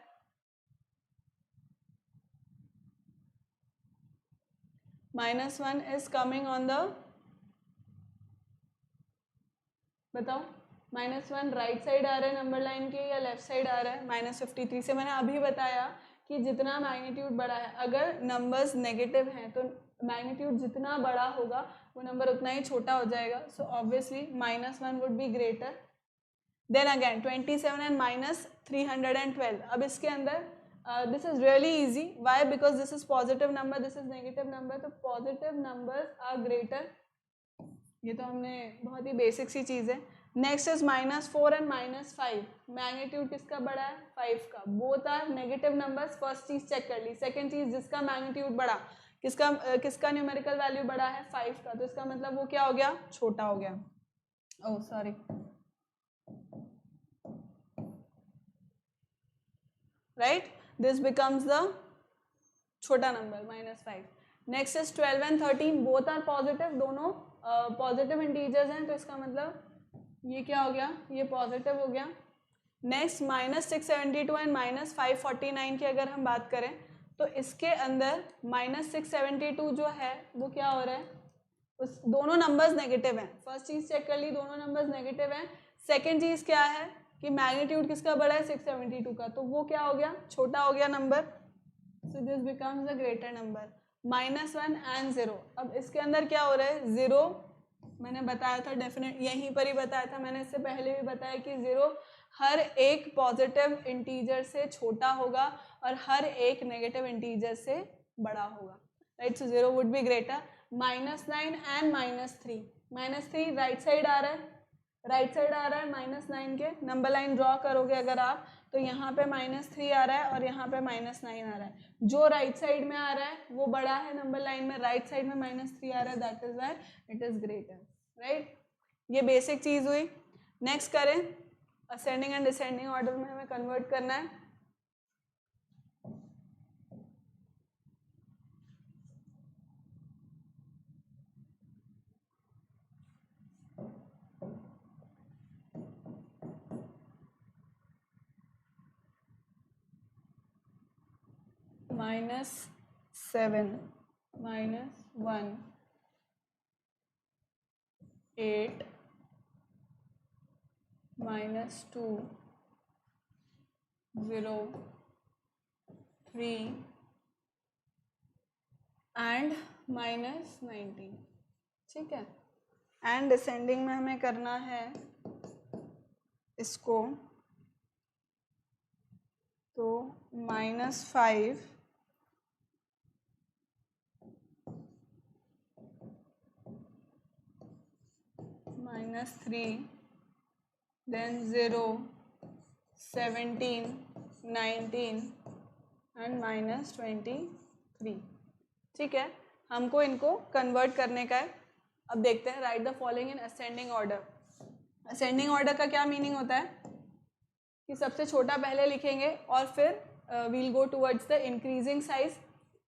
-1 is coming on the, बताओ, -1 राइट साइड आ रहा है नंबर लाइन के या लेफ्ट साइड आ रहा है? -53 से। मैंने अभी बताया कि जितना मैग्नीट्यूड बड़ा है, अगर नंबर्स नेगेटिव हैं तो मैग्नीट्यूड जितना बड़ा होगा वो नंबर उतना ही छोटा हो जाएगा। So obviously -1 would be greater. Then again 27 and -312। अब इसके अंदर this is really easy. Why? Because this is positive number, this is negative number, तो पॉजिटिव नंबर्स आर ग्रेटर। ये तो हमने बहुत ही बेसिक सी चीज़ है। Next is -4 and -5। मैग्नीट्यूड किसका बड़ा है? 5 का। Both are negative numbers. First चीज चेक कर ली। सेकंड चीज, जिसका मैग्नीट्यूड बड़ा, किसका न्यूमेरिकल वैल्यू बड़ा है? 5 का, तो इसका मतलब वो क्या हो गया? छोटा हो गया। Oh sorry, right, this becomes the छोटा number -5। Next is 12 and 13। Both are positive, दोनों पॉजिटिव इंटीजर्स हैं, तो इसका मतलब ये क्या हो गया? ये पॉजिटिव हो गया। नेक्स्ट -672 एंड -549 की अगर हम बात करें तो इसके अंदर -672 जो है वो क्या हो रहा है? उस दोनों नंबर्स नेगेटिव हैं। फर्स्ट चीज चेक कर ली, दोनों नंबर्स नेगेटिव हैं। सेकंड चीज क्या है कि मैग्नीट्यूड किसका बड़ा है? 672 का, तो वो क्या हो गया? छोटा हो गया number. So this becomes a greater number. -1 and 0। अब इसके अंदर क्या हो रहा है? 0 मैंने बताया था, डेफिनेट यहीं पर ही बताया था मैंने, इससे पहले भी बताया कि 0 हर एक पॉजिटिव इंटीजर से छोटा होगा और हर एक नेगेटिव इंटीजर से बड़ा होगा, right. So 0 would be greater. -9 and -3। -3 right side आ रहा है, राइट साइड आ रहा है -9 के। नंबर लाइन ड्रॉ करोगे अगर आप, तो यहाँ पे -3 आ रहा है और यहाँ पे -9 आ रहा है। जो राइट साइड में आ रहा है वो बड़ा है नंबर लाइन में, राइट साइड में -3 आ रहा है, that is why it is greater, right. ये बेसिक चीज हुई। नेक्स्ट करें, असेंडिंग एंड डिसेंडिंग ऑर्डर में हमें कन्वर्ट करना है। -7 -1 8 -2 0 3 एंड -19, ठीक है। एंड डिसेंडिंग में हमें करना है इसको, तो -5 -3 then 0 17 19 एंड -23, ठीक है। हमको इनको कन्वर्ट करने का है। अब देखते हैं, right the following in ascending order. Ascending order का क्या मीनिंग होता है कि सबसे छोटा पहले लिखेंगे और फिर we'll go towards the increasing size,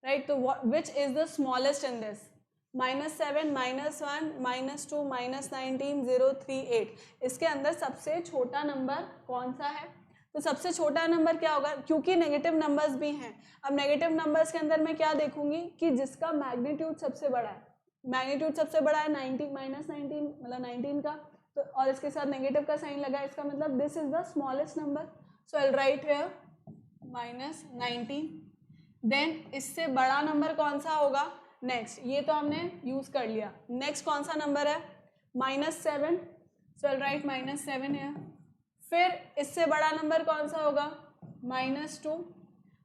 right. तो which is the smallest in this? -7 -1 -2 -19 0 3 8। इसके अंदर सबसे छोटा नंबर कौन सा है? तो सबसे छोटा नंबर क्या होगा? क्योंकि नेगेटिव नंबर्स भी हैं। अब नेगेटिव नंबर्स के अंदर मैं क्या देखूंगी कि जिसका मैग्नीट्यूड सबसे बड़ा है। मैग्नीट्यूड सबसे बड़ा है 19 -19 मतलब 19 का, तो और इसके साथ नेगेटिव का साइन लगा, इसका मतलब this is the smallest number. So I write here -19। Then इससे बड़ा नंबर कौन सा होगा? नेक्स्ट, ये तो हमने यूज कर लिया। नेक्स्ट कौन सा नंबर है? -7, so I'll write -7 here. फिर इससे बड़ा नंबर कौन सा होगा? -2,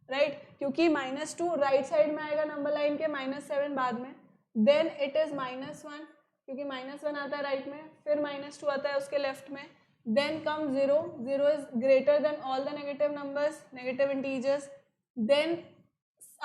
राइट, क्योंकि -2 राइट साइड में आएगा नंबर लाइन के, -7 बाद में. देन इट इज -1, क्योंकि -1 आता है राइट में, फिर -2 आता है उसके लेफ्ट में. Then come 0, 0 is greater than all the negative numbers, negative integers. Then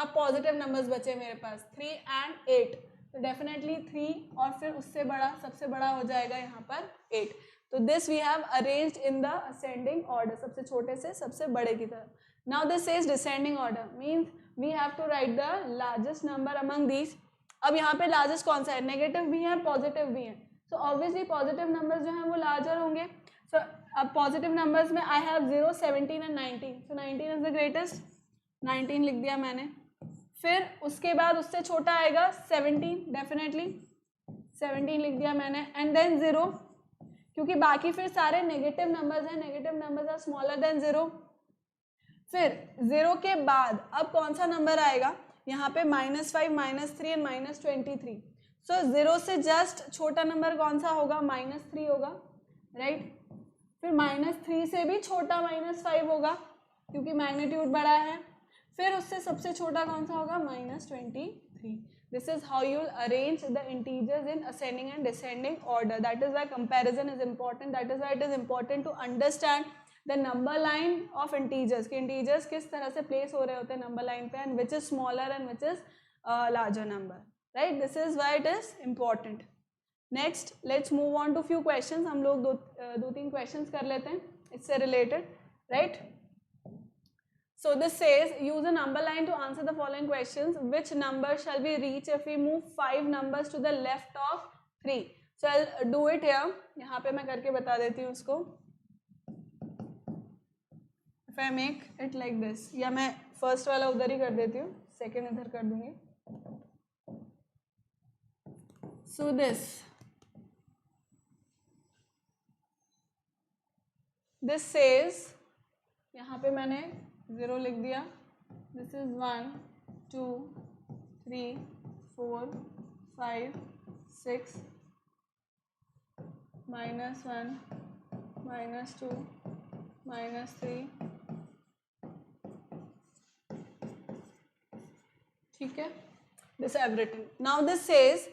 अब पॉजिटिव नंबर्स बचे मेरे पास 3 and 8, तो डेफिनेटली 3 और फिर उससे बड़ा, सबसे बड़ा हो जाएगा यहाँ पर 8. तो this we have arranged in the ascending order, सबसे छोटे से सबसे बड़े की तरफ. Now this is descending order, means we have to write the largest number among these. अब यहाँ पे लार्जेस्ट कौन सा है? नेगेटिव भी है, पॉजिटिव भी है, सो ऑब्वियसली पॉजिटिव नंबर्स जो हैं वो लार्जर होंगे. सो अब पॉजिटिव नंबर्स में I have 0, 17 and 19, so 19 is the greatest, 19 लिख दिया मैंने. फिर उसके बाद उससे छोटा आएगा 17, डेफिनेटली 17 लिख दिया मैंने. एंड देन 0, क्योंकि बाकी फिर सारे नेगेटिव नंबर्स हैं, negative numbers are smaller than 0. फिर 0 के बाद अब कौन सा नंबर आएगा? यहाँ पे -5, -3 एंड -23. सो 0 से जस्ट छोटा नंबर कौन सा होगा? -3 होगा, राइट. फिर -3 से भी छोटा -5 होगा, क्योंकि मैग्नीट्यूड बड़ा है. फिर उससे सबसे छोटा कौन सा होगा? -23. This is how you will arrange the integers in ascending and descending order. That is why comparison is important. That is why it is important to understand the number line of integers. कि integers किस तरह से place हो रहे होते हैं number line पे, and which is smaller and which is larger number. Right? This is why it is important. Next, let's move on to few questions. हम लोग दो तीन questions कर लेते हैं इससे related. Right? So this says, use a number line to answer the following questions. Which number shall we reach if we move 5 numbers to the left of 3? So I'll do it here. यहाँ पे मैं करके बता देती हूँ उसको. If I make it like this, या मैं first वाला उधर ही कर देती हूँ, second इधर कर दूँगी. So this says, यहाँ पे मैंने 0 लिख दिया. This is 1, 2, 3, 4, 5, 6, -1, -2, -3. ठीक है, this I have written. Now this says,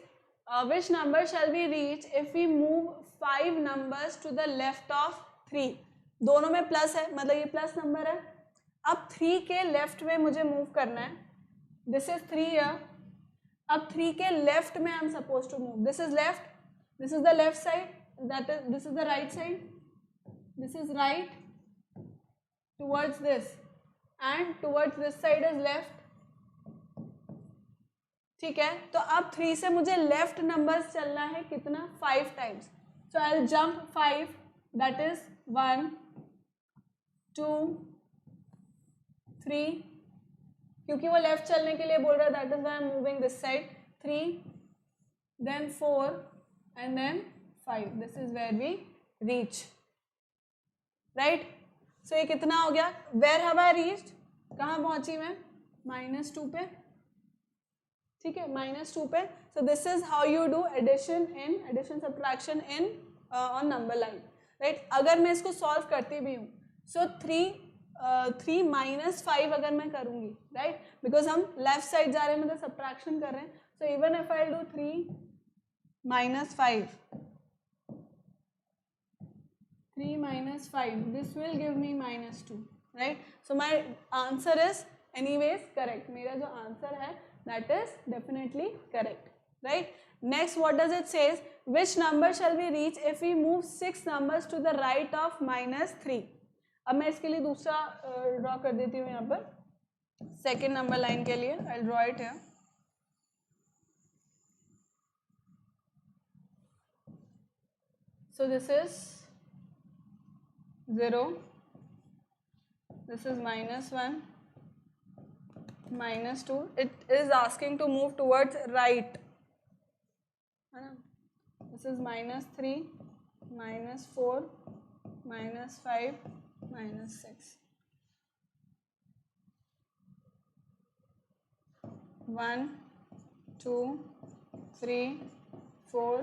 which number shall we reach if we move 5 numbers to the left of 3? दोनों में प्लस है, मतलब ये प्लस नंबर है. अब 3 के लेफ्ट में मुझे मूव करना है. This is 3 here. अब 3 के लेफ्ट में I am suppose to move. This is left, this is the left side, that is this is the right side, this is right towards this, and towards this side is left. ठीक है, तो अब 3 से मुझे left numbers चलना है कितना? 5 times. So I will jump 5, that is 1, 2, 3, क्योंकि वो लेफ्ट चलने के लिए बोल रहा है, that is why I am moving this side. 3, then 4 and then 5. This is where we reach, right. So ये कितना हो गया? Where have I reached? कहाँ पहुंची मैं? -2 पे. ठीक है, -2 पे. So this is how you do addition subtraction in on number line, right. अगर मैं इसको सॉल्व करती भी हूँ, सो 3 -5 अगर मैं करूँगी, राइट, बिकॉज हम लेफ्ट साइड जा रहे हैं, मतलब सब्ट्रैक्शन कर रहे हैं. So even if I do 3 -5, 3 -5, this will give me -2, right. So my answer is anyways correct. मेरा जो आंसर है that is definitely correct, right. Next, what does it says? Which number shall we reach if we move 6 numbers to the right of -3? अब मैं इसके लिए दूसरा draw कर देती हूँ यहाँ पर, सेकेंड नंबर लाइन के लिए. I draw it here. So this is 0, this is -1, -2. It is asking to move towards right, है ना. This is -3, -4, -5, -6. 1, 2, 3, 4,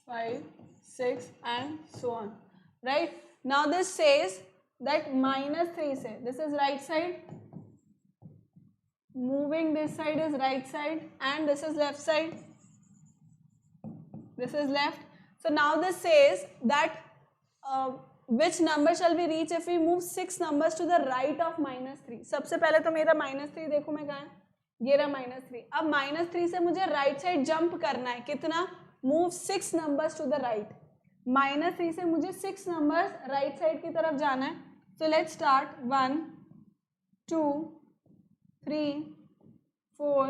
5, 6 and so on, right? Now this says that -3 से, this is right side, moving this side is right side and this is left side, this is left. So now this says that which number shall we reach if we move 6 numbers to the right of -3. सबसे पहले तो मेरा -3 देखो मैं कहाँ है, ये रहा -3. अब -3 से मुझे राइट साइड जंप करना है, कितना, move 6 numbers to the right. -3 से मुझे 6 नंबर्स राइट साइड की तरफ जाना है. So let's start. 1 2 3 4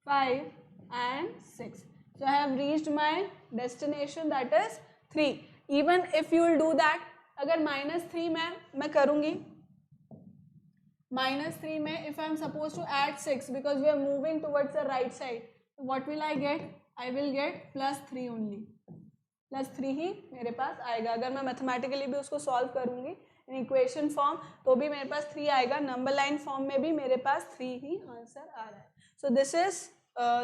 5 and 6. So I have reached my destination, that is 3. Even if you will do that, अगर -3 में मैं करूँगी, -3 में if I am supposed to add 6 because we are moving towards the right side, what will I get? I will get +3 only. +3 ही मेरे पास आएगा. अगर मैं mathematically भी उसको सॉल्व करूँगी इन इक्वेशन फॉर्म तो भी मेरे पास 3 आएगा. नंबर लाइन फॉर्म में भी मेरे पास 3 ही आंसर आ रहा है. सो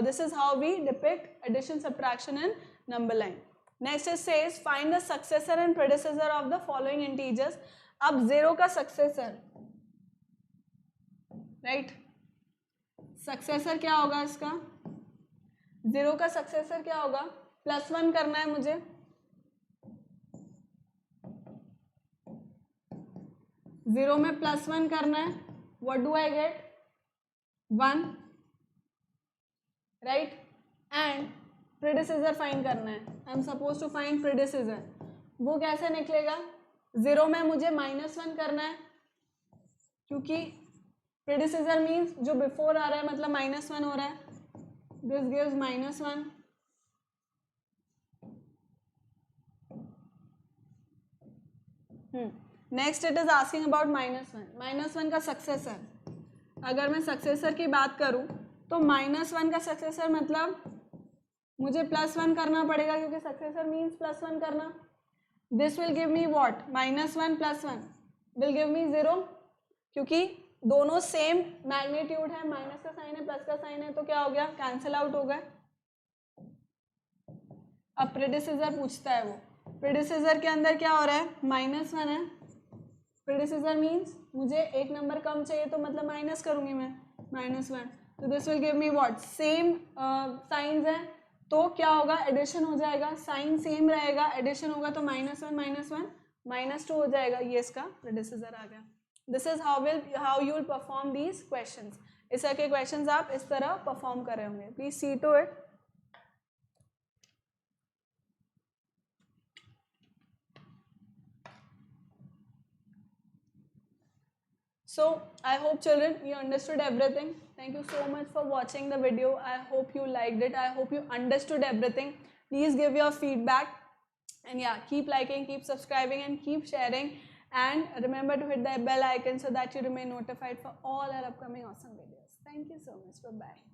this is how we depict addition subtraction in number line. Next it says find the successor and predecessor of the following integers. अब 0 का successor, right? successor क्या होगा इसका? 0 का successor क्या होगा? +1 करना है मुझे. 0 में +1 करना है. What do I get? 1, right? And predecessor find करना है. I am suppose to find predecessor. वो कैसे निकलेगा? 0 में मुझे -1 करना है क्योंकि predecessor मीन्स जो बिफोर आ रहा है, मतलब -1 हो रहा है. This gives -1. Next it is asking about -1. -1 का सक्सेसर. अगर मैं सक्सेसर की बात करूं तो -1 का सक्सेसर मतलब मुझे +1 करना पड़ेगा क्योंकि सक्सेसर मीन्स +1 करना. This will give me what? -1 + 1 will give मी 0 क्योंकि दोनों सेम मैग्नीट्यूड है. माइनस का साइन है, प्लस का साइन है, तो क्या हो गया? कैंसिल आउट हो गए. अब प्रेडिसेसर पूछता है. वो प्रेडिसेसर के अंदर क्या हो रहा है? -1 है. प्रेडिसेसर मीन्स मुझे एक नंबर कम चाहिए तो मतलब माइनस करूंगी मैं, -1. तो this will give me what? Same science है तो क्या होगा? एडिशन हो जाएगा. साइन सेम रहेगा, एडिशन होगा तो -1 -2 हो जाएगा. ये इसका प्रेडिसेसर आ गया. This is how you will perform these questions. इस तरह के क्वेश्चंस आप इस तरह परफॉर्म कर रहे होंगे. Please see to it. So I hope children you understood everything. Thank you so much for watching the video. I hope you liked it. I hope you understood everything. Please give your feedback and yeah, keep liking, keep subscribing and keep sharing, and remember to hit the bell icon so that you remain notified for all our upcoming awesome videos. Thank you so much. Bye bye.